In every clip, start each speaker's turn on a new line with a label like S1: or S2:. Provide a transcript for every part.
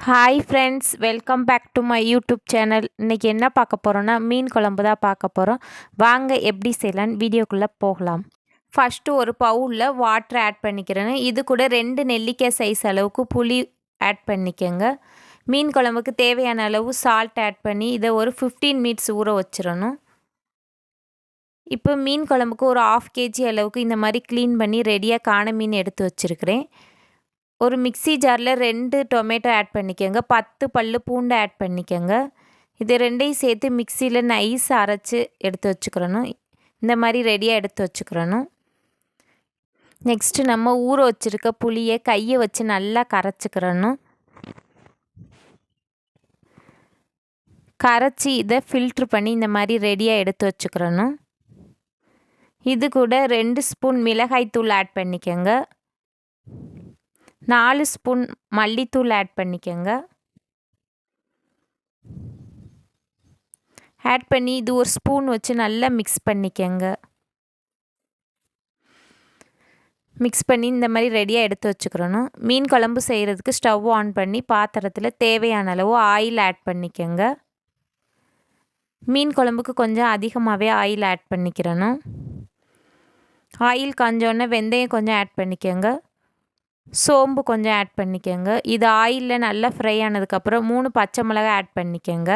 S1: Hi friends, welcome back to my YouTube channel. இன்றைக்கி என்ன பார்க்க போகிறோன்னா மீன் குழம்பு தான் பார்க்க போகிறோம். வாங்க எப்படி செய்யலான்னு வீடியோக்குள்ளே போகலாம். ஃபஸ்ட்டு ஒரு பவுலில் வாட்டர் ஆட் பண்ணிக்கிறேன்னு, இது கூட 2 நெல்லிக்காய் சைஸ் அளவுக்கு புளி ஆட் பண்ணிக்கோங்க. மீன் குழம்புக்கு தேவையான அளவு சால்ட் ஆட் பண்ணி இதை ஒரு 15 மினிட்ஸ் ஊற வச்சிடணும். இப்போ மீன் குழம்புக்கு ஒரு 1/2 kg அளவுக்கு இந்த மாதிரி க்ளீன் பண்ணி ரெடியாக காண மீன் எடுத்து வச்சுருக்கிறேன். ஒரு மிக்ஸி ஜாரில் 2 டொமேட்டோ ஆட் பண்ணிக்கோங்க. 10 பல்லு பூண்டு ஆட் பண்ணிக்கோங்க. இது ரெண்டையும் சேர்த்து மிக்சியில் நைஸ் அரைச்சி எடுத்து வச்சுக்கிறணும். இந்த மாதிரி ரெடியாக எடுத்து வச்சுக்கிறணும். நெக்ஸ்ட்டு நம்ம ஊற வச்சுருக்க புளியை கையை வச்சு நல்லா கரைச்சிக்கிறணும். கரைச்சி இதை ஃபில்ட்ரு பண்ணி இந்த மாதிரி ரெடியாக எடுத்து வச்சுக்கிறணும். இது கூட 2 ஸ்பூன் மிளகாய்த்தூள் ஆட் பண்ணிக்கோங்க. 4 ஸ்பூன் மல்லித்தூள் ஆட் பண்ணிக்கோங்க. ஆட் பண்ணி இது ஒரு ஸ்பூன் வச்சு நல்லா மிக்ஸ் பண்ணிக்கோங்க. மிக்ஸ் பண்ணி இந்த மாதிரி ரெடியாக எடுத்து வச்சுக்கிறணும். மீன் குழம்பு செய்கிறதுக்கு ஸ்டவ் ஆன் பண்ணி பாத்திரத்தில் தேவையான அளவு ஆயில் ஆட் பண்ணிக்கோங்க. மீன் குழம்புக்கு கொஞ்சம் அதிகமாகவே ஆயில் ஆட் பண்ணிக்கிறணும். ஆயில் காஞ்சோடனே வெந்தயம் கொஞ்சம் ஆட் பண்ணிக்கோங்க. சோம்பு கொஞ்சம் ஆட் பண்ணிக்கோங்க. இது ஆயிலில் நல்லா ஃப்ரை ஆனதுக்கப்புறம் 3 பச்சை மிளகாய் ஆட் பண்ணிக்கோங்க.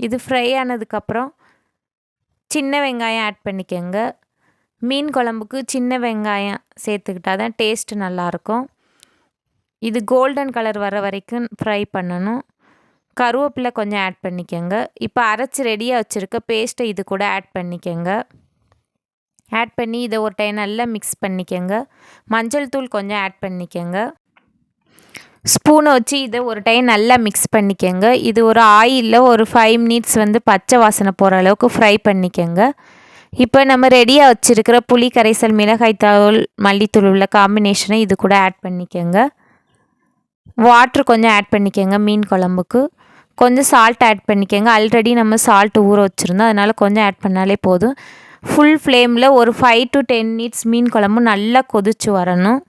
S1: இது ஃப்ரை ஆனதுக்கப்புறம் சின்ன வெங்காயம் ஆட் பண்ணிக்கோங்க. மீன் குழம்புக்கு சின்ன வெங்காயம் சேர்த்துக்கிட்டால் தான் டேஸ்ட்டு நல்லாயிருக்கும். இது கோல்டன் கலர் வர வரைக்கும் ஃப்ரை பண்ணணும். கருவேப்பிலை கொஞ்சம் ஆட் பண்ணிக்கோங்க. இப்போ அரைச்சி ரெடியாக வச்சுருக்க பேஸ்ட்டை இது கூட ஆட் பண்ணிக்கோங்க. ஆட் பண்ணி இதை ஒரு டைம் நல்லா மிக்ஸ் பண்ணிக்கோங்க. மஞ்சள் தூள் கொஞ்சம் ஆட் பண்ணிக்கோங்க. ஸ்பூனை வச்சு இதை ஒரு டைம் நல்லா மிக்ஸ் பண்ணிக்கோங்க. இது ஒரு ஆயிலில் ஒரு 5 மினிட்ஸ் பச்சை வாசனை போகிற அளவுக்கு ஃப்ரை பண்ணிக்கோங்க. இப்போ நம்ம ரெடியாக வச்சுருக்கிற புளி கரைசல், மிளகாய்த்தூள், மல்லித்தூள் உள்ள காம்பினேஷனை இது கூட ஆட் பண்ணிக்கோங்க. வாட்ரு கொஞ்சம் ஆட் பண்ணிக்கோங்க. மீன் குழம்புக்கு கொஞ்சம் சால்ட் ஆட் பண்ணிக்கோங்க. ஆல்ரெடி நம்ம சால்ட்டு ஊற வச்சுருந்தோம், அதனால் கொஞ்சம் ஆட் பண்ணாலே போதும். ஃபுல் ஃப்ளேமில் ஒரு 5 to 10 மினிட்ஸ் மீன் குழம்பு நல்லா கொதித்து வரணும்.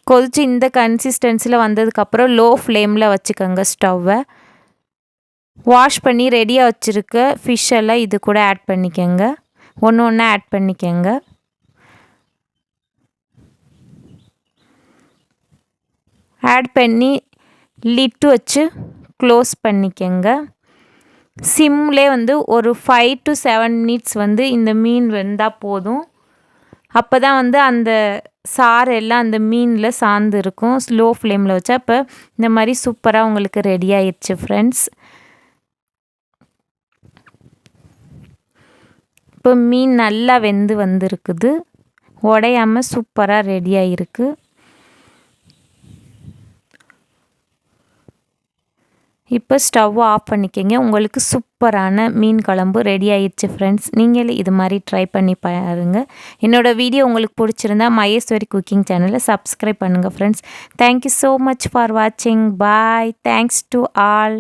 S1: கொதித்து இந்த கன்சிஸ்டன்சியில் வந்ததுக்கப்புறம் லோ ஃப்ளேமில் வச்சுக்கோங்க ஸ்டவ்வை. வாஷ் பண்ணி ரெடியாக வச்சுருக்க ஃபிஷ் எல்லாம் இது கூட ஆட் பண்ணிக்கோங்க. ஒன்று ஒன்றா ஆட் பண்ணிக்கோங்க. ஆட் பண்ணி லிட்டு வச்சு க்ளோஸ் பண்ணிக்கோங்க. சிம்லே ஒரு 5 to 7 மினிட்ஸ் இந்த மீன் வெந்தால் போதும். அப்போ தான் அந்த சாறு எல்லாம் அந்த மீனில் சார்ந்து இருக்கும். ஸ்லோ ஃப்ளேமில் வச்சா இப்போ இந்த மாதிரி சூப்பராக உங்களுக்கு ரெடி ஆயிடுச்சு ஃப்ரெண்ட்ஸ். இப்போ மீன் நல்லா வெந்து வந்திருக்குது. உடையாமல் சூப்பராக ரெடியாக இருக்குது. இப்போ ஸ்டவ் ஆஃப் பண்ணிக்கோங்க. உங்களுக்கு சூப்பரான மீன் குழம்பு ரெடி ஆயிடுச்சு ஃப்ரெண்ட்ஸ். நீங்களே இது மாதிரி ட்ரை பண்ணி பாருங்கள். என்னோடய வீடியோ உங்களுக்கு பிடிச்சிருந்தா மகேஸ்வரி குக்கிங் சேனலை சப்ஸ்கிரைப் பண்ணுங்கள் friends. Thank you so much for வாட்சிங். பாய். Thanks to all.